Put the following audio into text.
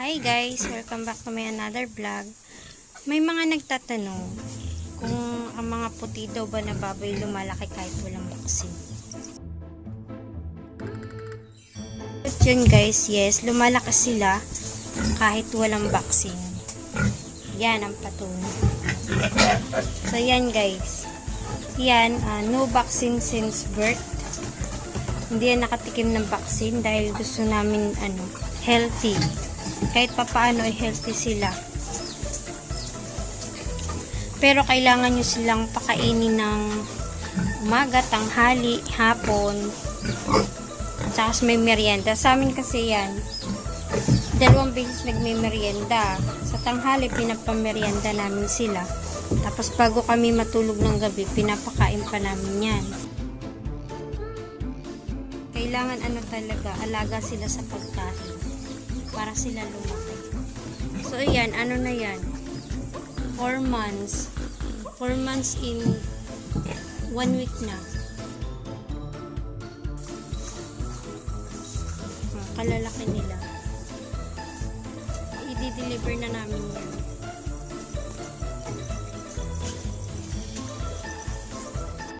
Hi guys! Welcome back to my another vlog. May mga nagtatanong kung ang mga puti daw ba na baboy lumalaki kahit walang vaccine. At yun guys, yes, lumalaki sila kahit walang vaccine. Yan ang patunay. So yan guys. Yan, no vaccine since birth. Hindi yan nakatikim ng vaccine dahil gusto namin healthy. Kahit papaano ay healthy sila. Pero kailangan nyo silang pakainin ng umaga, tanghali, hapon. At saka may merienda. Sa amin kasi yan, 2 beses nagme-merienda. Sa tanghali, pinapamerienda namin sila. Tapos bago kami matulog ng gabi, pinapakain pa namin yan. Kailangan talaga, alaga sila sa pagkain para sila lumaki. So yan, na yan? 4 months. 4 months in 1 week na. Kalalaki nila. I-deliver na namin yan.